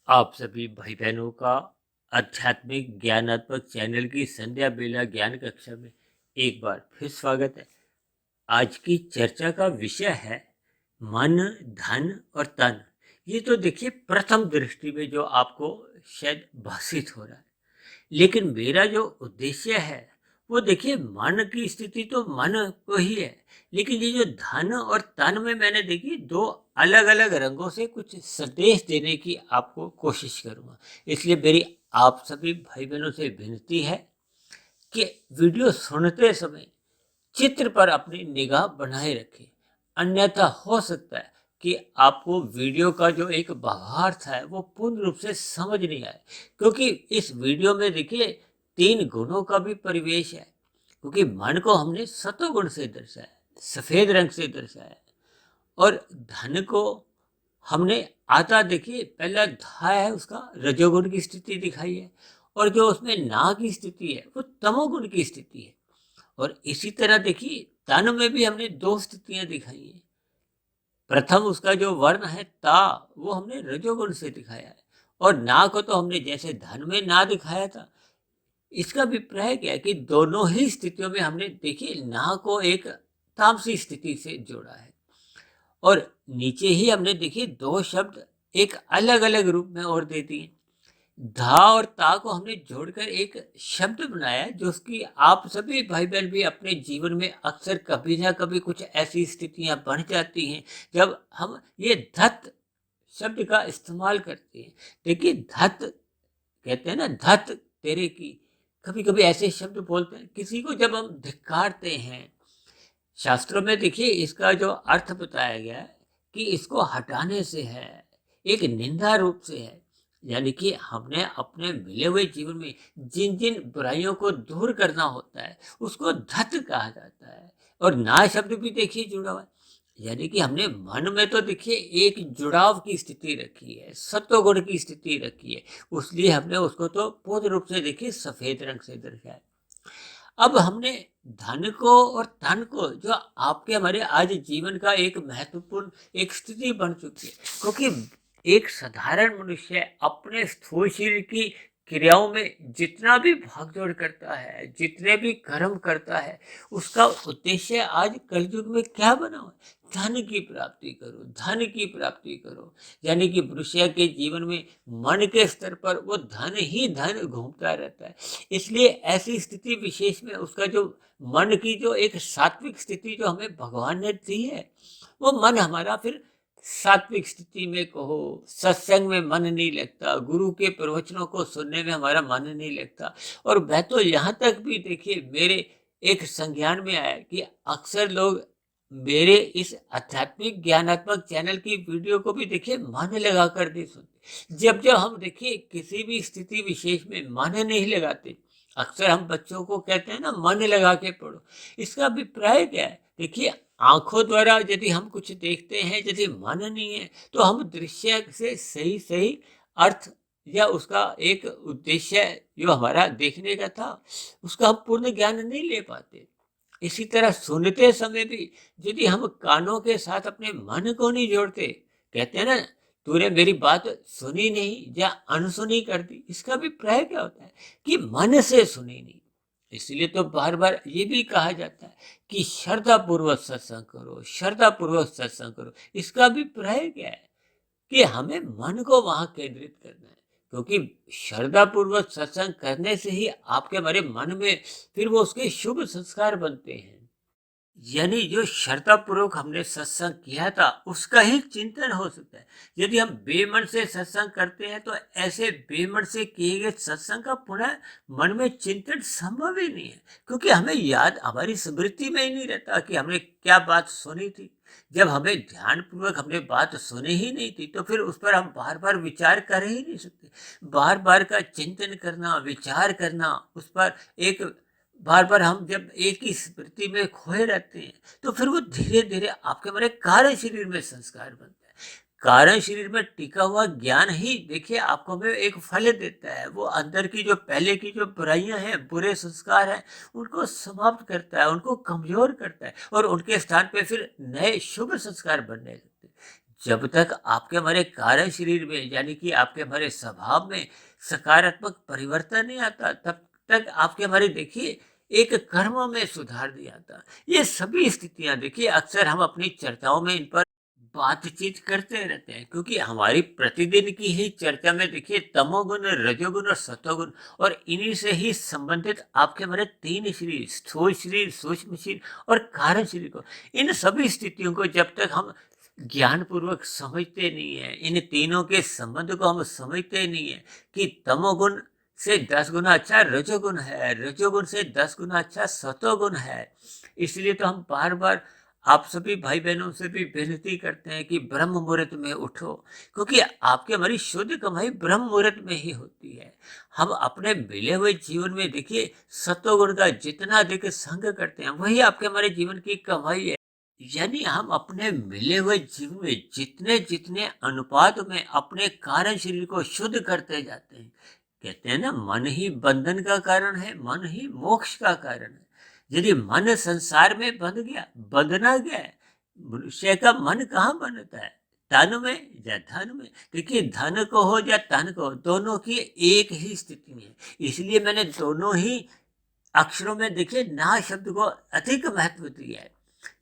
आप सभी भाई बहनों का आध्यात्मिक ज्ञानात्मक चैनल की संध्या बेला ज्ञान कक्षा में एक बार फिर स्वागत है। आज की चर्चा का विषय है मन, धन और तन। ये तो देखिए प्रथम दृष्टि में जो आपको शायद भाषित हो रहा है, लेकिन मेरा जो उद्देश्य है वो देखिए मन की स्थिति तो मन को ही है, लेकिन ये जो धन और तन में मैंने देखिए दो अलग अलग रंगों से कुछ संदेश देने की आपको कोशिश करूंगा। इसलिए मेरी आप सभी भाई बहनों से विनती है कि वीडियो सुनते समय चित्र पर अपनी निगाह बनाए रखें। अन्यथा हो सकता है कि आपको वीडियो का जो एक भावार्थ है वो पूर्ण रूप से समझ नहीं आए, क्योंकि इस वीडियो में देखिए 3 गुणों का भी परिवेश है। क्योंकि मन को हमने सतोगुण से दर्शाया, सफेद रंग से दर्शाया, और धन को हमने आता देखिए पहला धा है उसका रजोगुण की स्थिति दिखाई है, और जो उसमें ना की स्थिति है वो तमोगुण की स्थिति है। और इसी तरह देखिए तन में भी हमने 2 स्थितियां दिखाई हैं। प्रथम उसका जो वर्ण है ता, वो हमने रजोगुण से दिखाया है, और ना को तो हमने जैसे धन में ना दिखाया था। इसका अभिप्राय क्या है कि दोनों ही स्थितियों में हमने देखिए ना को एक तामसी स्थिति से जोड़ा है। और नीचे ही हमने देखिए 2 शब्द एक अलग अलग रूप में और दे दिए। धा और ता को हमने जोड़कर एक शब्द बनाया है, जो उसकी आप सभी भाई बहन भी अपने जीवन में अक्सर कभी ना कभी कुछ ऐसी स्थितियां बन जाती हैं जब हम ये धत शब्द का इस्तेमाल करते हैं। देखिए धत कहते हैं ना, धत तेरे की। कभी कभी ऐसे शब्द बोलते हैं किसी को जब हम धिक्कारते हैं। शास्त्रों में देखिए इसका जो अर्थ बताया गया है कि इसको हटाने से है, एक निंदा रूप से है। यानी कि हमने अपने मिले हुए जीवन में जिन जिन बुराइयों को दूर करना होता है उसको धत कहा जाता है। और ना शब्द भी देखिए जुड़ा हुआ है, यानी कि हमने मन में तो देखिए एक जुड़ाव की स्थिति रखी है, सत्वगुण की स्थिति रखी है, उसलिए हमने उसको तो पूर्ण रूप से देखिए सफेद रंग से दर्शाया है। अब हमने धन को और तन को, जो आपके हमारे आज जीवन का एक महत्वपूर्ण एक स्थिति बन चुकी है, क्योंकि एक साधारण मनुष्य अपने स्थूल शरीर की क्रियाओं में जितना भी भागदौड़ करता है, जितने भी कर्म करता है, उसका उद्देश्य आज कलयुग में क्या बना हुआ है? धन की प्राप्ति करो, धन की प्राप्ति करो। यानी कि मनुष्य के जीवन में मन के स्तर पर वो धन ही धन घूमता रहता है। इसलिए ऐसी स्थिति विशेष में उसका जो मन की जो एक सात्विक स्थिति जो हमें भगवान ने दी है, वो मन हमारा फिर सात्विक स्थिति में कहो, सत्संग में मन नहीं लगता, गुरु के प्रवचनों को सुनने में हमारा मन नहीं लगता। और मैं तो यहाँ तक भी देखिए मेरे एक संज्ञान में आया कि अक्सर लोग मेरे इस आध्यात्मिक ज्ञानात्मक चैनल की वीडियो को भी देखिए मन लगा कर नहीं सुनते। जब जब हम देखिए किसी भी स्थिति विशेष में मन नहीं लगाते, अक्सर हम बच्चों को कहते हैं ना मन लगा के पढ़ो। इसका अभिप्राय क्या है? देखिए आंखों द्वारा यदि हम कुछ देखते हैं, यदि मन नहीं है तो हम दृश्य से सही सही अर्थ या उसका एक उद्देश्य जो हमारा देखने का था उसका हम पूर्ण ज्ञान नहीं ले पाते। इसी तरह सुनते समय भी यदि हम कानों के साथ अपने मन को नहीं जोड़ते, कहते हैं ना तूने मेरी बात सुनी नहीं या अनसुनी कर दी, इसका भी प्राय क्या होता है कि मन से सुनी नहीं। इसलिए तो बार बार ये भी कहा जाता है कि श्रद्धा पूर्वक सत्संग करो, श्रद्धा पूर्वक सत्संग करो। इसका भी प्राय क्या है कि हमें मन को वहां केंद्रित करना है, क्योंकि श्रद्धा पूर्वक सत्संग करने से ही आपके हमारे मन में फिर वो उसके शुभ संस्कार बनते हैं। यानी जो श्रद्धापूर्वक हमने सत्संग किया था उसका ही चिंतन हो सकता है। यदि हम बेमन से सत्संग करते हैं तो ऐसे बेमन से किए गए सत्संग का पुनः मन में चिंतन संभव ही नहीं है, क्योंकि हमें याद हमारी स्मृति में ही नहीं रहता कि हमने क्या बात सुनी थी। जब हमें ध्यान पूर्वक हमने बात सुनी ही नहीं थी तो फिर उस पर हम बार बार विचार कर ही नहीं सकते। बार बार का चिंतन करना, विचार करना, उस पर एक बार बार हम जब एक ही स्मृति में खोए रहते हैं तो फिर वो धीरे धीरे आपके हमारे कारण शरीर में संस्कार बनता है। कारण शरीर में टिका हुआ ज्ञान ही देखिए आपको हमें एक फल देता है। वो अंदर की जो पहले की जो बुराइयां हैं, बुरे संस्कार हैं, उनको समाप्त करता है, उनको कमजोर करता है, और उनके स्थान पे फिर नए शुभ संस्कार बनने लगते हैं। जब तक आपके हमारे कार्य शरीर में यानी कि आपके हमारे स्वभाव में सकारात्मक परिवर्तन नहीं आता, तब तक आपके हमारे देखिए एक कर्मों में सुधार नहीं आता। ये सभी स्थितियां देखिए अक्सर हम अपनी चर्चाओं में इन पर बातचीत करते रहते हैं, क्योंकि हमारी प्रतिदिन की ही चर्चा में देखिए तमोगुण, रजोगुण और सतोगुण और इन्हीं से ही संबंधित आपके हमारे तीन शरीर, स्थूल शरीर, सूक्ष्म शरीर और कारण शरीर को, इन सभी स्थितियों को जब तक हम ज्ञान पूर्वक समझते नहीं है, इन तीनों के संबंध को हम समझते नहीं है कि तमोगुण से 10 गुना अच्छा रजोगुण है, रजोगुण से 10 गुना अच्छा सतोगुण है। इसलिए तो हम बार बार आप सभी भाई बहनों से भी विनती करते हैं कि ब्रह्म मुहूर्त में उठो, क्योंकि आपकी हमारी शुद्ध कमाई ब्रह्म मुहूर्त में ही होती है। हम अपने मिले हुए जीवन में देखिए सतोगुण का जितना अधिक संग करते हैं वही आपके हमारे जीवन की कमाई है। यानी हम अपने मिले हुए जीवन में जितने जितने अनुपात में अपने कारण शरीर को शुद्ध करते जाते हैं, कहते हैं ना, मन ही बंधन का कारण है, मन ही मोक्ष का कारण है। यदि मन संसार में बंध गया, बंधना गया है, मनुष्य का मन कहाँ बनता है? तन में या धन में। देखिए धन को हो या तन को हो, दोनों की एक ही स्थिति में है। इसलिए मैंने दोनों ही अक्षरों में देखिए ना शब्द को अधिक महत्व दिया है,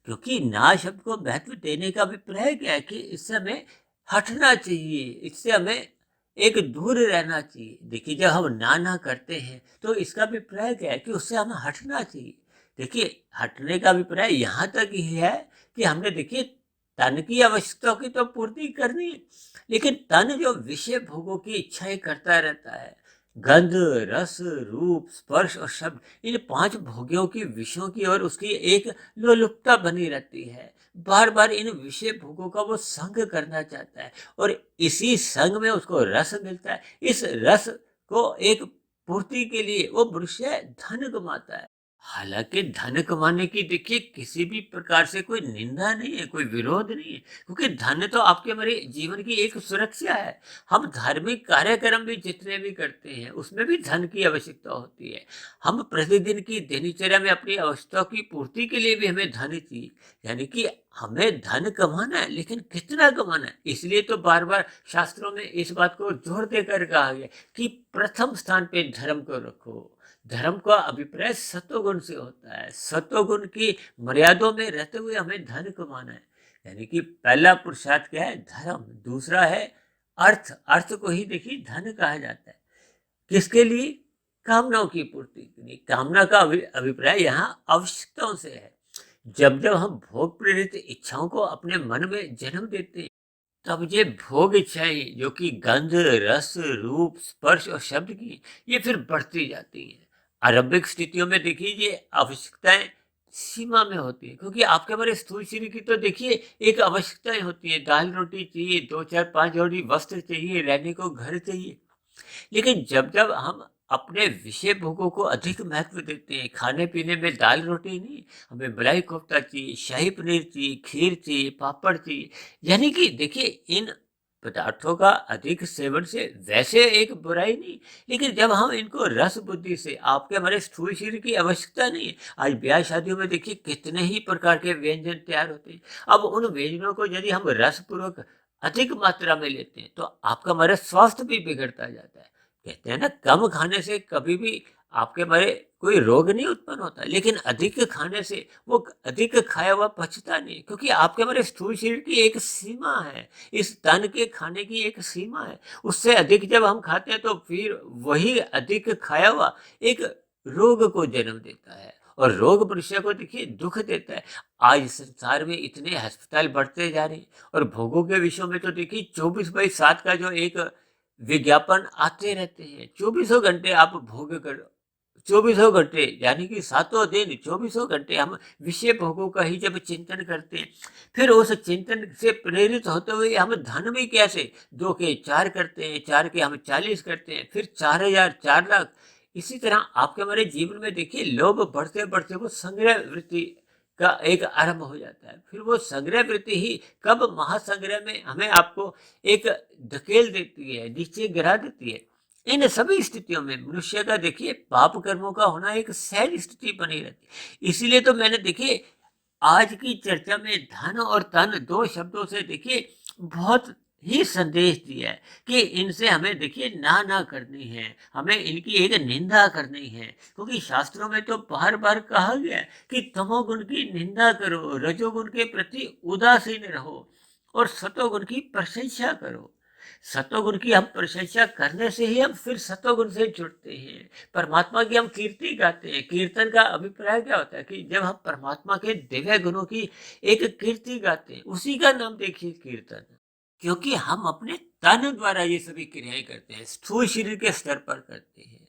क्योंकि ना शब्द को महत्व देने का अभिप्राय क्या है कि इससे हमें हटना चाहिए, इससे हमें एक दूर रहना चाहिए। देखिए जब हम ना करते हैं तो इसका अभिप्राय क्या है कि उससे हमें हटना चाहिए। देखिए हटने का अभिप्राय यहाँ तक ही है कि हमने देखिए तन की आवश्यकताओं की तो पूर्ति करनी है, लेकिन तन जो विषय भोगों की इच्छाएं करता रहता है, गंध, रस, रूप, स्पर्श और शब्द, इन 5 भोगियों की विषयों की और उसकी एक लोलुपता बनी रहती है। बार बार इन विषय भोगों का वो संग करना चाहता है और इसी संग में उसको रस मिलता है। इस रस को एक पूर्ति के लिए वो मनुष्य धन कमाता है। हालांकि धन कमाने की देखिए किसी भी प्रकार से कोई निंदा नहीं है, कोई विरोध नहीं है, क्योंकि धन तो आपके हमारे जीवन की एक सुरक्षा है। हम धार्मिक कार्यक्रम भी जितने भी करते हैं उसमें भी धन की आवश्यकता होती है। हम प्रतिदिन की दिनचर्या में अपनी आवश्यकताओं की पूर्ति के लिए भी हमें धन चाहिए, यानी कि हमें धन कमाना है, लेकिन कितना कमाना है। इसलिए तो बार बार शास्त्रों में इस बात को जोर देकर कहा गया कि प्रथम स्थान पे धर्म को रखो। धर्म का अभिप्राय सत्वगुण से होता है, सत्वगुण की मर्यादों में रहते हुए हमें धन कमाना है। यानी कि पहला पुरुषार्थ क्या है? धर्म। दूसरा है अर्थ। अर्थ को ही देखिए धन कहा जाता है। किसके लिए? कामनाओं की पूर्ति के लिए। कामना का अभिप्राय यहाँ आवश्यकताओं से है। जब जब हम भोग प्रेरित इच्छाओं को अपने मन में जन्म देते हैं, तब ये भोग इच्छाएं जो कि गंध, रस, रूप, स्पर्श और शब्द की, ये फिर बढ़ती जाती हैं। आरंभिक स्थितियों में देखिए ये आवश्यकताएं सीमा में होती है, क्योंकि आपके हमारे स्थूल शरीर की तो देखिए एक आवश्यकताएं होती है। दाल रोटी चाहिए, 2 4 5 जोड़ी वस्त्र चाहिए, रहने को घर चाहिए। लेकिन जब जब हम अपने विषय भोगों को अधिक महत्व देते हैं, खाने पीने में दाल रोटी नहीं, हमें मलाई कोफ्ता चाहिए, शाही पनीर चाहिए, खीर चाहिए, पापड़ चाहिए, यानी कि देखिए इन पदार्थों का अधिक सेवन से वैसे एक बुराई नहीं, लेकिन जब हम इनको रस बुद्धि से, आपके हमारे स्थूल शरीर की आवश्यकता नहीं है। आज ब्याह शादियों में देखिए कितने ही प्रकार के व्यंजन तैयार होते हैं। अब उन व्यंजनों को यदि हम रस पूर्वक अधिक मात्रा में लेते हैं तो आपका हमारा स्वास्थ्य भी बिगड़ता जाता है। कहते हैं ना, कम खाने से कभी भी आपके हमारे कोई रोग नहीं उत्पन्न होता, लेकिन अधिक खाने से वो अधिक खाया हुआ पचता नहीं, क्योंकि आपके हमारे स्थूल शरीर की एक सीमा है, इस तन के खाने की एक सीमा है। उससे अधिक जब हम खाते हैं तो फिर वही अधिक खाया हुआ एक रोग को जन्म देता है, और रोग मनुष्य को देखिए दुख देता है। आज संसार में इतने अस्पताल बढ़ते जा रहे हैं, और भोगों के विषयों में तो देखिए 24/7 का जो एक विज्ञापन आते रहते हैं। 24 घंटे आप भोग कर, 24 घंटे यानी कि 7 दिन 24 घंटे हम विषय भोगों का ही जब चिंतन करते हैं, फिर उस चिंतन से प्रेरित होते हुए हम धन भी कैसे 2 के 4 करते हैं, 4 के हम 40 करते हैं, फिर 4000, 4 लाख। इसी तरह आपके हमारे जीवन में देखिए लोभ बढ़ते बढ़ते वो संग्रह वृत्ति का एक आरंभ हो जाता है। फिर वो संग्रह वृत्ति ही कब महासंग्रह में हमें आपको एक धकेल देती है, नीचे गिरा देती है। इन सभी स्थितियों में मनुष्य का देखिए पाप कर्मों का होना एक सहज स्थिति बनी रहती है। इसीलिए तो मैंने देखिए आज की चर्चा में धन और तन 2 शब्दों से देखिए बहुत ही संदेश दिया है कि इनसे हमें देखिए ना करनी है, हमें इनकी एक निंदा करनी है, क्योंकि शास्त्रों में तो बार बार कहा गया है कि तमोगुण की निंदा करो, रजोगुण के प्रति उदासीन रहो और सतोगुण की प्रशंसा करो। सतोगुण की हम प्रशंसा करने से ही हम फिर सतोगुण से जुड़ते हैं, परमात्मा की हम कीर्ति गाते हैं। कीर्तन का अभिप्राय क्या होता है कि जब हम परमात्मा के दिव्य गुणों की एक कीर्ति गाते हैं, उसी का नाम देखिए कीर्तन। क्योंकि हम अपने तन द्वारा ये सभी क्रियाएं करते हैं, स्थूल शरीर के स्तर पर करते हैं।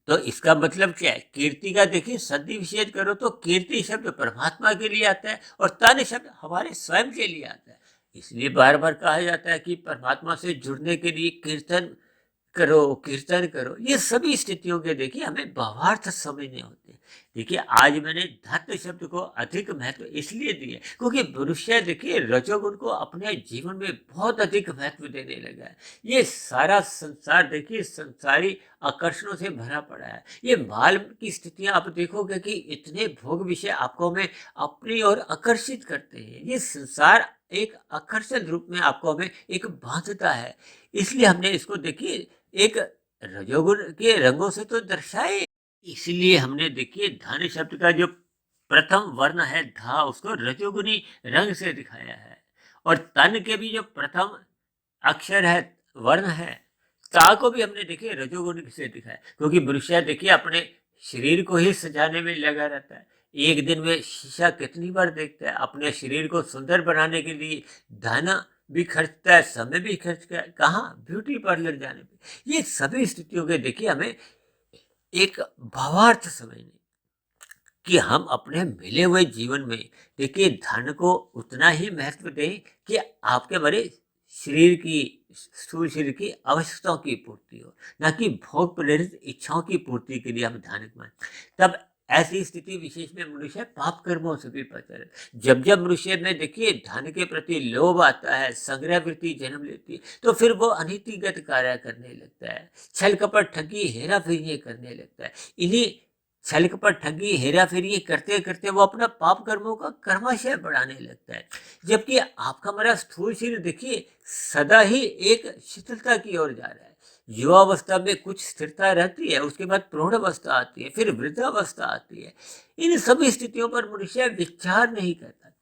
तो इसका मतलब क्या है? कीर्ति का देखिए संधि विच्छेद करो तो कीर्ति शब्द परमात्मा के लिए आता है और तन शब्द हमारे स्वयं के लिए आता है। इसलिए बार बार कहा जाता है कि परमात्मा से जुड़ने के लिए कीर्तन करो, कीर्तन करो। ये सभी स्थितियों के देखिए हमें भावार्थ समझने होते हैं। देखिए आज मैंने धत्त शब्द को अधिक महत्व इसलिए दिया क्योंकि मनुष्य देखिए रजोगुण को अपने जीवन में बहुत अधिक महत्व देने लगा है। ये सारा संसार देखिए संसारी आकर्षणों से भरा पड़ा है। ये माल की स्थितियां आप देखोगे कि इतने भोग विषय आपको हमें अपनी ओर आकर्षित करते हैं। ये संसार एक आकर्षण रूप में आपको हमें एक बांधता है। इसलिए हमने इसको देखिए एक रजोगुण के रंगों से तो दर्शाए। इसलिए हमने देखिए धन शब्द का जो प्रथम वर्ण है धा, उसको रजोगुनी रंग से दिखाया है और तन के भी जो प्रथम अक्षर है, वर्ण है, ता को भी हमने देखिए रजोगुण से दिखाया। क्योंकि मनुष्य देखिए अपने शरीर को ही सजाने में लगा रहता है। एक दिन में शीशा कितनी बार देखता है? अपने शरीर को सुंदर बनाने के लिए धन भी खर्चता है, समय भी खर्च कर, कहाँ? ब्यूटी पार्लर जाने पे। ये सभी स्थितियों के देखिए हमें एक भावार्थ समझने कि हम अपने मिले हुए जीवन में देखिए धन को उतना ही महत्व दें कि आपके हमारे शरीर की, स्थूल शरीर की आवश्यकताओं की पूर्ति हो, ना कि भोग प्रेरित इच्छाओं की पूर्ति के लिए हम धन कमाएं। तब ऐसी स्थिति विशेष में मनुष्य पाप कर्मों से भी बचा रहे। जब जब मनुष्य में देखिए धन के प्रति लोभ आता है, संग्रह वृत्ति जन्म लेती है, तो फिर वो अनीतिगत कार्य करने लगता है, छल कपट ठगी हेरा फेरी करने लगता है। इन्हीं छल कपट ठगी हेरा फेरी करते करते वो अपना पाप कर्मों का कर्माशय बढ़ाने लगता है। जबकि आपका हमारा स्थूल शरीर देखिए सदा ही एक शिथिलता की ओर जा रहा है। युवावस्था में कुछ स्थिरता रहती है, उसके बाद प्रौढ़ अवस्था आती है, फिर वृद्धावस्था आती है। इन सभी स्थितियों पर मनुष्य विचार नहीं करता।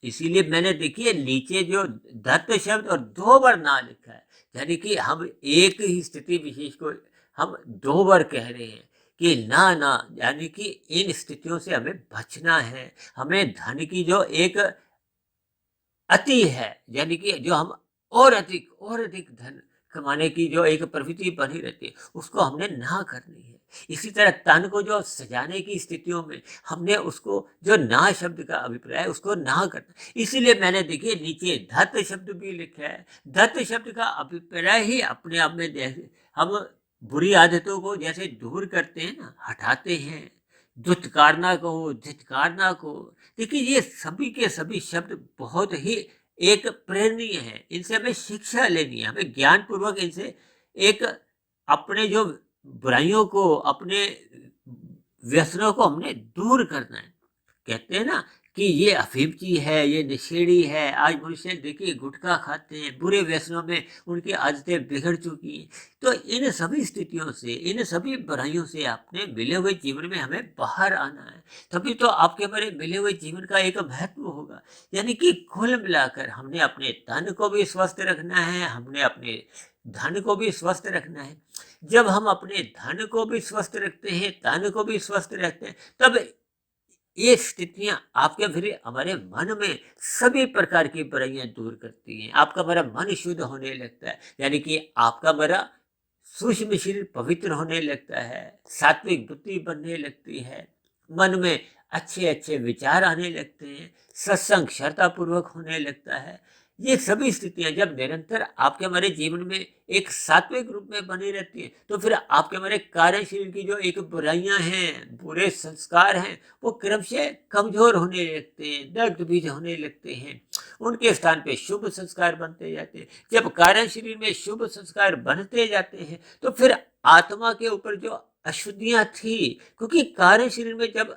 इसीलिए मैंने देखिए नीचे जो दत्त शब्द और दो बार ना लिखा है, यानी कि हम एक ही स्थिति विशेष को हम दो बार कह रहे हैं कि ना, यानी कि इन स्थितियों से हमें बचना है। हमें धन की जो एक अति है, यानी कि जो हम और अधिक धन कमाने की जो एक प्रवृत्ति बनी रहती है, उसको हमने ना करनी है। इसी तरह तन को जो सजाने की स्थितियों में हमने उसको जो ना शब्द का अभिप्राय है, उसको ना करना। इसीलिए मैंने देखिए नीचे धत शब्द भी लिखा है। धत शब्द का अभिप्राय ही अपने आप में जैसे हम बुरी आदतों को जैसे दूर करते हैं ना, हटाते हैं, दुत्कारना को, धित्कारना को। देखिए ये सभी के सभी शब्द बहुत ही एक प्रेरणीय है। इनसे हमें शिक्षा लेनी है, हमें ज्ञान पूर्वक इनसे एक अपने जो बुराइयों को, अपने व्यसनों को हमने दूर करना है। कहते हैं ना कि ये अफीम की है, ये नशेड़ी है। आज मनुष्य देखिए गुटखा खाते हैं, बुरे व्यसनों में उनकी आदतें बिगड़ चुकी हैं। तो इन सभी स्थितियों से, इन सभी बुराइयों से अपने मिले हुए जीवन में हमें बाहर आना है। तभी तो आपके हमारे मिले हुए जीवन का एक महत्व होगा। यानी कि कुल मिलाकर हमने अपने तन को भी स्वस्थ रखना है, हमने अपने धन को भी स्वस्थ रखना है। जब हम अपने धन को भी स्वस्थ रखते हैं, तन को भी स्वस्थ रखते हैं, तब ये स्थितियां आपके फिर हमारे मन में सभी प्रकार की बुराइयां दूर करती हैं। आपका हमारा मन शुद्ध होने लगता है, यानी कि आपका हमारा सूक्ष्म शरीर पवित्र होने लगता है, सात्विक बुद्धि बनने लगती है, मन में अच्छे अच्छे विचार आने लगते हैं, सत्संग श्रद्धा पूर्वक होने लगता है। ये सभी स्थितियां जब निरंतर आपके हमारे जीवन में एक सात्विक रूप में बनी रहती है, तो फिर आपके हमारे कार्य शरीर की जो एक बुराइयां हैं, बुरे संस्कार हैं, वो क्रमशः कमजोर होने लगते हैं, दग्ध बीज होने लगते हैं। उनके स्थान पे शुभ संस्कार बनते जाते हैं। जब कारण शरीर में शुभ संस्कार बनते जाते हैं, तो फिर आत्मा के ऊपर जो अशुद्धियां थी, क्योंकि कारण शरीर में जब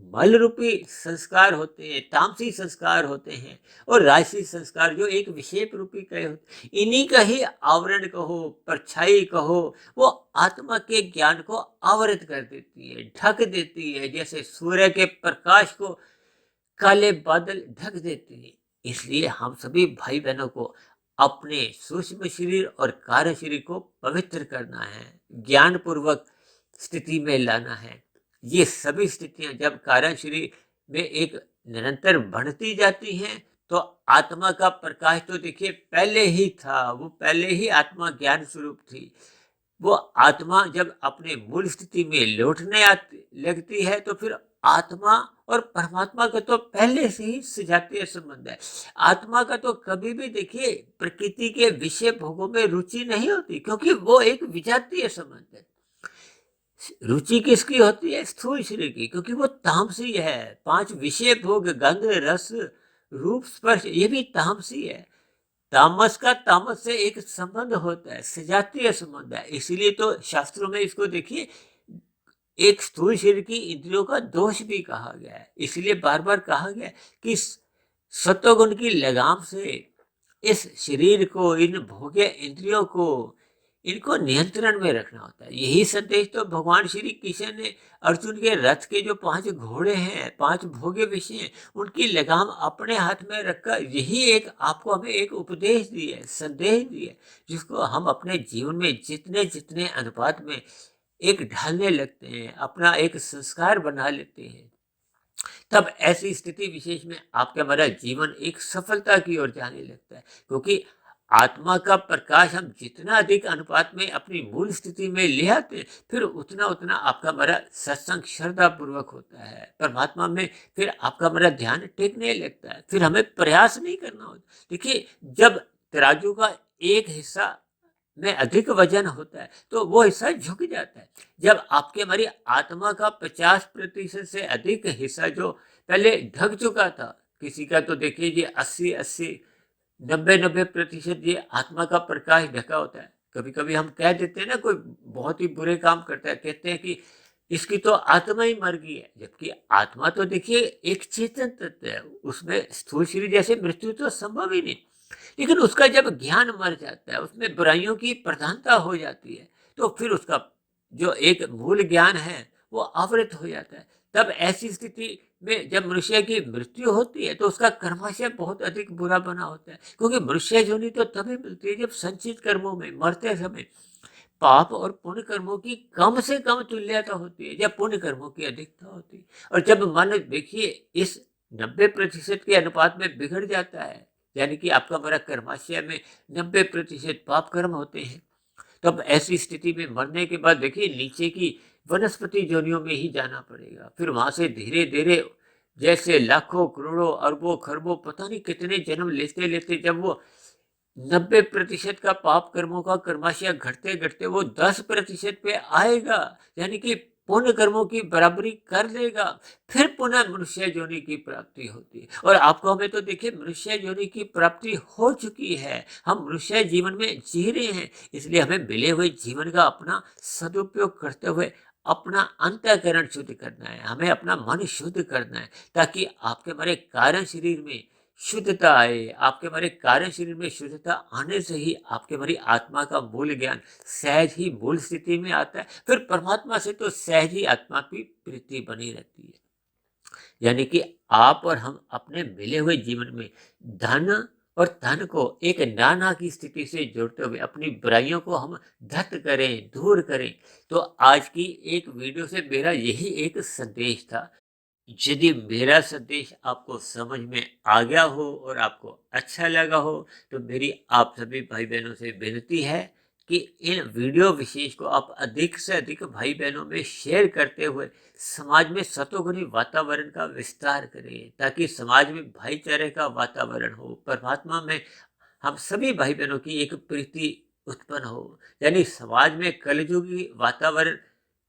मल रूपी संस्कार होते हैं, तामसी संस्कार होते हैं, और राजसी संस्कार जो एक विशेष रूपी कहे होते, इन्हीं का ही आवरण कहो, परछाई कहो, वो आत्मा के ज्ञान को आवृत कर देती है, ढक देती है, जैसे सूर्य के प्रकाश को काले बादल ढक देती है। इसलिए हम सभी भाई बहनों को अपने सूक्ष्म शरीर और कार्य शरीर को पवित्र करना है, ज्ञान पूर्वक स्थिति में लाना है। ये सभी स्थितियां जब कारण शरीर में एक निरंतर बढ़ती जाती हैं, तो आत्मा का प्रकाश तो देखिए पहले ही था, वो पहले ही आत्मा ज्ञान स्वरूप थी। वो आत्मा जब अपने मूल स्थिति में लौटने आती लगती है, तो फिर आत्मा और परमात्मा का तो पहले से ही सजातीय संबंध है। आत्मा का तो कभी भी देखिए प्रकृति के विषय भोगों में रुचि नहीं होती, क्योंकि वो एक विजातीय संबंध है। रुचि किसकी होती है? स्थूल शरीर की, क्योंकि वो तामसी है। पांच विषय भोग, गंध, रस, रूप, स्पर्श, ये भी तामसी है। तामस का तामस से एक संबंध होता है, सजातीय संबंध है। इसीलिए तो शास्त्रों में इसको देखिए एक स्थूल शरीर की इंद्रियों का दोष भी कहा गया है। इसलिए बार बार कहा गया कि सत्वगुण की लगाम से इस शरीर को, इन भोग्य इंद्रियों को, इनको नियंत्रण में रखना होता है। यही संदेश तो भगवान श्री कृष्ण ने अर्जुन के रथ के जो 5 घोड़े हैं, 5 भोग्य विषय हैं, उनकी लगाम अपने हाथ में रखकर यही एक आपको हमें एक उपदेश दिया है, संदेश दिया है, जिसको हम अपने जीवन में जितने जितने अनुपात में एक ढालने लगते हैं, अपना एक संस्कार बना लेते हैं, तब ऐसी स्थिति विशेष में आपका हमारा जीवन एक सफलता की ओर जाने लगता है। क्योंकि आत्मा का प्रकाश हम जितना अधिक अनुपात में अपनी मूल स्थिति में ले आते हैं, फिर उतना उतना आपका हमारा सत्संग श्रद्धा पूर्वक होता है परमात्मा में। फिर आपका हमारा ध्यान टेकने लगता है, फिर हमें प्रयास नहीं करना होता। देखिए, जब तराजू का एक हिस्सा में अधिक वजन होता है, तो वो हिस्सा झुक जाता है। जब आपके हमारी आत्मा का 50% से अधिक हिस्सा जो पहले ढक चुका था, किसी का तो देखिए ये 80-80, 90-90% ये आत्मा का प्रकाश ढका होता है। कभी कभी हम कह देते हैं ना, कोई बहुत ही बुरे काम करता है, कहते हैं कि इसकी तो आत्मा ही मर गई है। जबकि आत्मा तो देखिए एक चेतन तत्व है, उसमें स्थूल शरीर जैसे मृत्यु तो संभव ही नहीं। लेकिन उसका जब ज्ञान मर जाता है, उसमें बुराइयों की प्रधानता हो जाती है, तो फिर उसका जो एक मूल ज्ञान है वो आवृत हो जाता है। तब ऐसी स्थिति में जब मनुष्य की मृत्यु होती है, तो उसका कर्माशय बहुत अधिक बुरा बना होता है। क्योंकि मनुष्य जोनि तो तभी मिलती है जब संचित कर्मों में मरते समय पाप और पुण्य कर्मों की कम से कम तुल्यता होती है, जब पुण्य कर्मों की अधिकता होती है। और जब मन देखिए इस 90% के अनुपात में बिगड़ जाता है, यानी कि आपका हमारा कर्माशय में 90% पाप कर्म होते हैं, तब ऐसी स्थिति में मरने के बाद देखिए नीचे की वनस्पति जोनियों में ही जाना पड़ेगा। फिर वहां से धीरे धीरे जैसे लाखों करोड़ों अरबों खरबों पता नहीं कितने जन्म लेते लेते जब वो 90% का पाप कर्मों का कर्माशय घटते घटते वो 10% पे आएगा, यानी कि पुण्य कर्मों की बराबरी कर लेगा, फिर पुनः मनुष्य योनि की प्राप्ति होती है। और आपको हमें तो देखिए मनुष्य योनि की प्राप्ति हो चुकी है, हम मनुष्य जीवन में जी रहे हैं। इसलिए हमें मिले हुए जीवन का अपना सदुपयोग करते हुए अपना अंतःकरण शुद्ध करना है, हमें अपना मन शुद्ध करना है, ताकि आपके हमारे कारण शरीर में शुद्धता आए। आपके हमारे कार्य शरीर में शुद्धता आने से ही आपके हमारी आत्मा का मूल ज्ञान सहज ही मूल स्थिति में आता है। फिर परमात्मा से तो सहज ही आत्मा की प्रीति बनी रहती है। यानी कि आप और हम अपने मिले हुए जीवन में धन और धन को एक नाना की स्थिति से जोड़ते हुए अपनी बुराइयों को हम धत करें, दूर करें। तो आज की एक वीडियो से मेरा यही एक संदेश था। यदि मेरा संदेश आपको समझ में आ गया हो और आपको अच्छा लगा हो, तो मेरी आप सभी भाई बहनों से विनती है कि इन वीडियो विशेष को आप अधिक से अधिक भाई बहनों में शेयर करते हुए समाज में सतोगुणी वातावरण का विस्तार करें, ताकि समाज में भाईचारे का वातावरण हो, परमात्मा में हम सभी भाई बहनों की एक प्रीति उत्पन्न हो। यानी समाज में कलयुगी वातावरण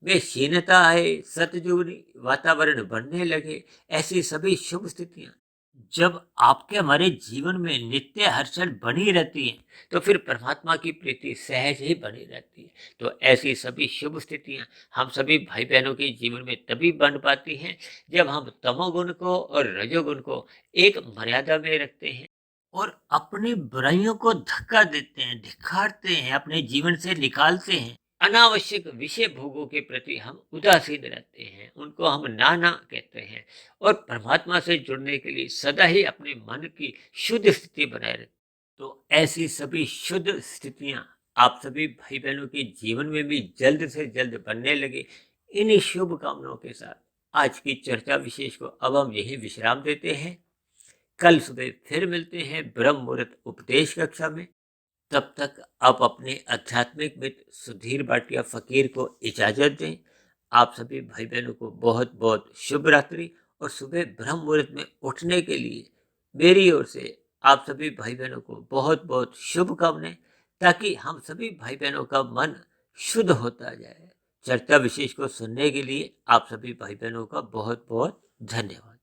में क्षीणता आए, सतयुग वातावरण बनने लगे, ऐसी सभी शुभ स्थितियां जब आपके हमारे जीवन में नित्य हलचल बनी रहती है, तो फिर परमात्मा की प्रीति सहज ही बनी रहती है। तो ऐसी सभी शुभ स्थितियां हम सभी भाई बहनों के जीवन में तभी बन पाती हैं, जब हम तमोगुण को और रजोगुण को एक मर्यादा में रखते हैं और अपनी बुराइयों को धक्का देते हैं, धिक्कारते हैं, अपने जीवन से निकालते हैं। अनावश्यक विषय भोगों के प्रति हम उदासीन रहते हैं, उनको हम ना कहते हैं और परमात्मा से जुड़ने के लिए सदा ही अपने मन की शुद्ध स्थिति बनाए रखते हैं। तो ऐसी सभी शुद्ध स्थितियां आप सभी भाई बहनों के जीवन में भी जल्द से जल्द बनने लगे। इन्हीं शुभ कामनाओं के साथ आज की चर्चा विशेष को अब हम यही विश्राम देते हैं। कल सुबह फिर मिलते हैं ब्रह्म मुहूर्त उपदेश कक्षा में। तब तक आप अपने आध्यात्मिक मित्र सुधीर भाटिया फकीर को इजाजत दें। आप सभी भाई बहनों को बहुत बहुत शुभ रात्रि और सुबह ब्रह्म मुहूर्त में उठने के लिए मेरी ओर से आप सभी भाई बहनों को बहुत बहुत शुभकामनाएं, ताकि हम सभी भाई बहनों का मन शुद्ध होता जाए। चर्चा विशेष को सुनने के लिए आप सभी भाई बहनों का बहुत बहुत धन्यवाद।